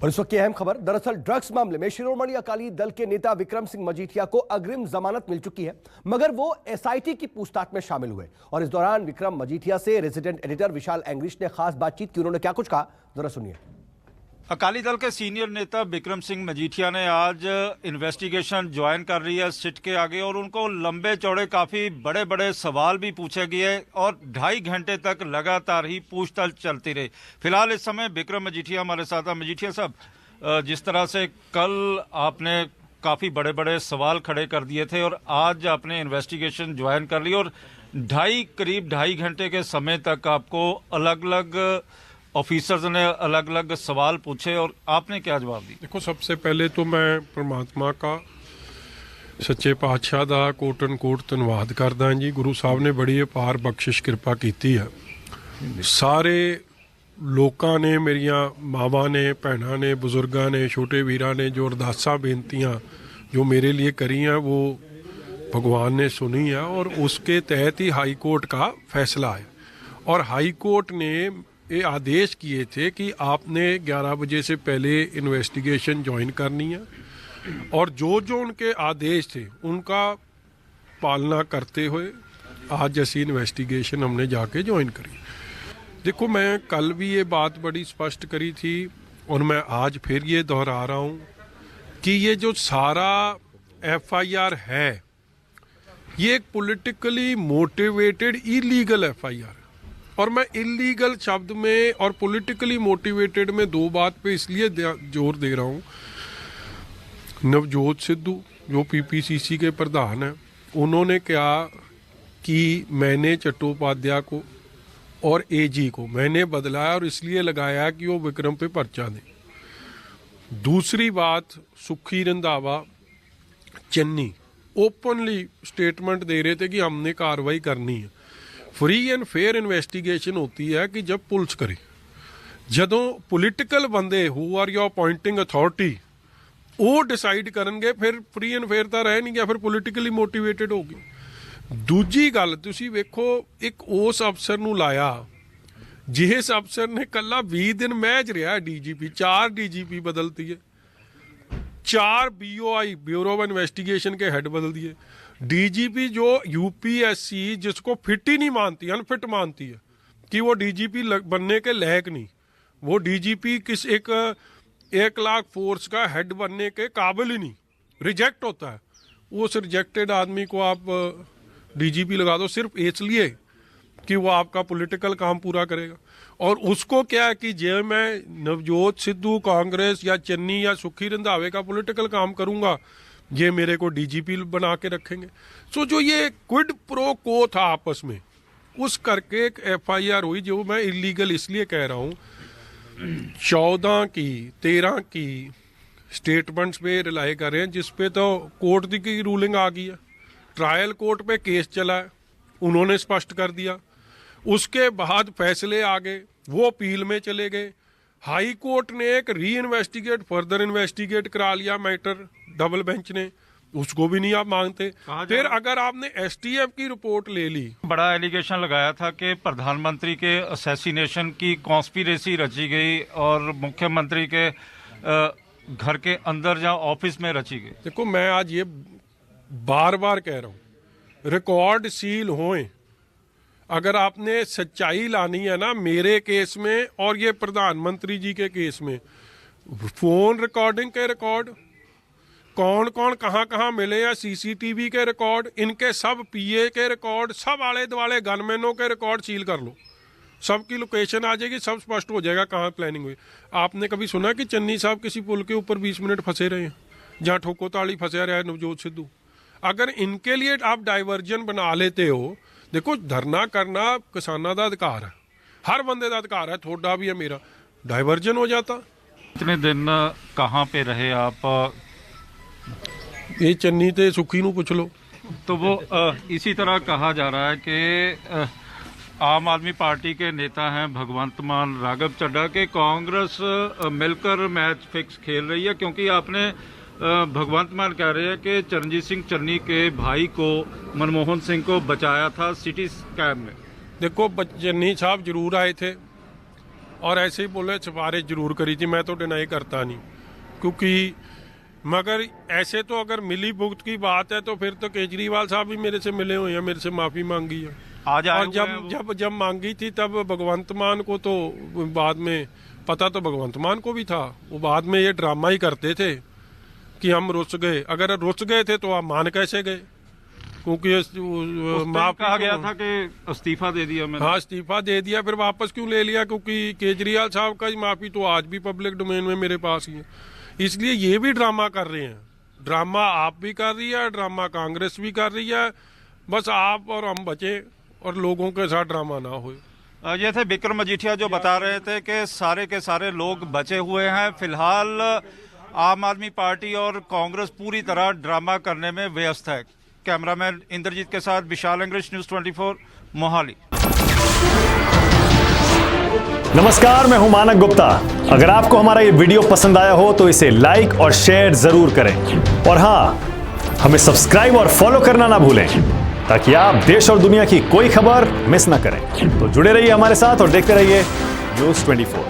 और इस वक्त की अहम खबर, दरअसल ड्रग्स मामले में शिरोमणि अकाली दल के नेता विक्रम सिंह मजीठिया को अग्रिम जमानत मिल चुकी है, मगर वो एसआईटी की पूछताछ में शामिल हुए। और इस दौरान विक्रम मजीठिया से रेजिडेंट एडिटर विशाल एंग्रीश ने खास बातचीत की। उन्होंने क्या कुछ कहा, जरा सुनिए। अकाली दल के सीनियर नेता विक्रम सिंह मजीठिया ने आज इन्वेस्टिगेशन ज्वाइन कर रही है सिट के आगे, और उनको लंबे चौड़े काफी बड़े बड़े सवाल भी पूछे गए और 2.5 घंटे तक लगातार ही पूछताछ चलती रही। फिलहाल इस समय विक्रम मजीठिया हमारे साथ हैं। मजीठिया साहब, जिस तरह से कल आपने काफी बड़े बड़े सवाल खड़े कर दिए थे और आज आपने इन्वेस्टिगेशन ज्वाइन कर ली और करीब 2.5 घंटे के समय तक आपको अलग अलग ऑफिसर्स ने अलग अलग सवाल पूछे और आपने क्या जवाब दी? देखो, सबसे पहले तो मैं परमात्मा का सच्चे पातशाह का कोट एंड कोट धन्यवाद करदा जी। गुरु साहब ने बड़ी अपार बख्शिश कृपा की है। सारे लोगों ने, मेरिया मावां ने, भैनों ने, बुजुर्गों ने, छोटे वीरां ने जो अरदासां बेनतियां जो मेरे लिए करी हैं वो भगवान ने सुनी है और उसके तहत ही हाई कोर्ट का फैसला है। और हाई कोर्ट ने ये आदेश किए थे कि आपने 11 बजे से पहले इन्वेस्टिगेशन ज्वाइन करनी है और जो जो उनके आदेश थे उनका पालना करते हुए आज ऐसी इन्वेस्टिगेशन हमने जाके ज्वाइन करी। देखो, मैं कल भी ये बात बड़ी स्पष्ट करी थी और मैं आज फिर ये दोहरा रहा हूँ कि ये जो सारा एफआईआर है ये एक पॉलिटिकली मोटिवेटेड इलीगल एफआईआर। और मैं इलीगल शब्द में और पॉलिटिकली मोटिवेटेड में दो बात पे इसलिए जोर दे रहा हूँ। नवजोत सिद्धू जो पीपीसीसी के प्रधान हैं, उन्होंने कहा कि मैंने चट्टोपाध्याय को और एजी को मैंने बदलाया और इसलिए लगाया कि वो विक्रम पे पर्चा दें। दूसरी बात, सुखी रंधावा, चन्नी ओपनली स्टेटमेंट दे रहे थे कि हमने कार्रवाई करनी है। फ्री एंड फेयर इन्वेस्टिगेशन होती है कि जब पुलिस करे, जदों पॉलिटिकल बंदे who are your appointing authority वो डिसाइड करनगे, फिर फ्री एंड फेयर तो रह नहीं गया, फिर पॉलिटिकली मोटिवेटेड होगी। दूजी गल तुसी वेखो, एक उस अफसर नूं लाया जिस अफसर ने कला 20 दिन महज रहा डीजीपी, 4 डीजीपी बदलती है, 4 बीओआई ब्यूरो ऑफ इन्वेस्टिगेशन के हेड बदल दिए, डीजीपी जो यूपीएससी जिसको फिट ही नहीं मानती, अनफिट मानती है कि वो डीजीपी बनने के लायक नहीं, वो डीजीपी किस एक 1 लाख फोर्स का हेड बनने के काबिल ही नहीं, रिजेक्ट होता है। उस रिजेक्टेड आदमी को आप डीजीपी लगा दो सिर्फ इसलिए कि वो आपका पॉलिटिकल काम पूरा करेगा। और उसको क्या है कि जे मैं नवजोत सिद्धू, कांग्रेस या चन्नी या सुखी रंधावे का पॉलिटिकल काम करूंगा, ये मेरे को डीजीपी बना के रखेंगे। सो जो ये क्विड प्रो को था आपस में, उस करके एक एफआईआर हुई जो मैं इलीगल इसलिए कह रहा हूँ। 14 की 13 की स्टेटमेंट्स पे रिलाई कर रहे हैं जिसपे तो कोर्ट की रूलिंग आ गई है। ट्रायल कोर्ट पे केस चला है, उन्होंने स्पष्ट कर दिया। उसके बाद फैसले आ गए, वो अपील में चले गए। हाई कोर्ट ने एक री इन्वेस्टिगेट, फर्दर इन्वेस्टिगेट करा लिया मैटर, डबल बेंच ने, उसको भी नहीं आप मांगते। फिर अगर आपने एसटीएफ की रिपोर्ट ले ली, बड़ा एलिगेशन लगाया था कि प्रधानमंत्री के असैसिनेशन की कॉन्स्पिरेसी रची गई और मुख्यमंत्री के घर के अंदर या ऑफिस में रची गई। देखो, मैं आज ये बार बार कह रहा हूँ, रिकॉर्ड सील होए, अगर आपने सच्चाई लानी है ना मेरे केस में और ये प्रधानमंत्री जी के केस में, फोन रिकॉर्डिंग के रिकॉर्ड, कौन कौन कहाँ कहाँ मिले हैं, सीसीटीवी के रिकॉर्ड, इनके सब पीए के रिकॉर्ड, सब आले दुआले गनमैनों के रिकॉर्ड सील कर लो, सबकी लोकेशन आ जाएगी, सब स्पष्ट हो जाएगा कहाँ प्लानिंग हुई। आपने कभी सुना कि चन्नी साहब किसी पुल के ऊपर 20 मिनट फंसे रहे हैं, जहाँ ठोको ताली फंसे रहा है नवजोत सिद्धू? अगर इनके लिए आप डाइवर्जन बना लेते हो, देखो धरना करना किसानों का अधिकार है, हर बंदे का अधिकार है, थोड़ा भी है, मेरा डाइवर्जन हो जाता। इतने दिन कहाँ पे रहे आप? ये चन्नी ते सुखी नू पूछ लो। तो वो इसी तरह कहा जा रहा है कि आम आदमी पार्टी के नेता हैं भगवंत मान, राघव चड्ढा के कांग्रेस मिलकर मैच फिक्स खेल रही है, क्योंकि आपने भगवंत मान कह रहे हैं कि चरणजीत सिंह चन्नी के भाई को, मनमोहन सिंह को बचाया था सिटी स्कैम में। देखो, चन्नी साहब जरूर आए थे और ऐसे ही बोले सिफारिश जरूर करी थी, मैं तो डिनाई करता नहीं, क्योंकि मगर ऐसे तो अगर मिली भुगत की बात है तो फिर तो केजरीवाल साहब भी मेरे से मिले हुए हैं, मेरे से माफ़ी मांगी है। आज आए और हुए हैं वो। जब मांगी थी तब भगवंत मान को तो बाद में पता तो भगवंत मान को भी था, वो बाद में ये ड्रामा ही करते थे कि हम रुस गए। अगर रुस गए थे तो आप मान कैसे गए? क्योंकि माफ कहा गया था कि इस्तीफा दे दिया मैंने। हाँ, इस्तीफा दे दिया, फिर वापस क्यों ले लिया? क्योंकि केजरीवाल साहब का माफी तो आज भी पब्लिक डोमेन में मेरे पास ही है। इसलिए ये भी ड्रामा कर रहे हैं। ड्रामा आप भी कर रही है, ड्रामा कांग्रेस भी कर रही है। बस आप और हम बचे और लोगों के साथ ड्रामा ना हो। ये थे विक्रम मजीठिया जो बता रहे थे कि सारे के सारे लोग बचे हुए हैं। फिलहाल आम आदमी पार्टी और कांग्रेस पूरी तरह ड्रामा करने में व्यस्त है। कैमरामैन इंद्रजीत के साथ विशाल इंग्लिश, न्यूज़ 24 मोहाली। नमस्कार, मैं हूं मानक गुप्ता। अगर आपको हमारा ये वीडियो पसंद आया हो तो इसे लाइक और शेयर जरूर करें, और हाँ, हमें सब्सक्राइब और फॉलो करना ना भूलें ताकि आप देश और दुनिया की कोई खबर मिस ना करें। तो जुड़े रहिए हमारे साथ और देखते रहिए न्यूज़ 24।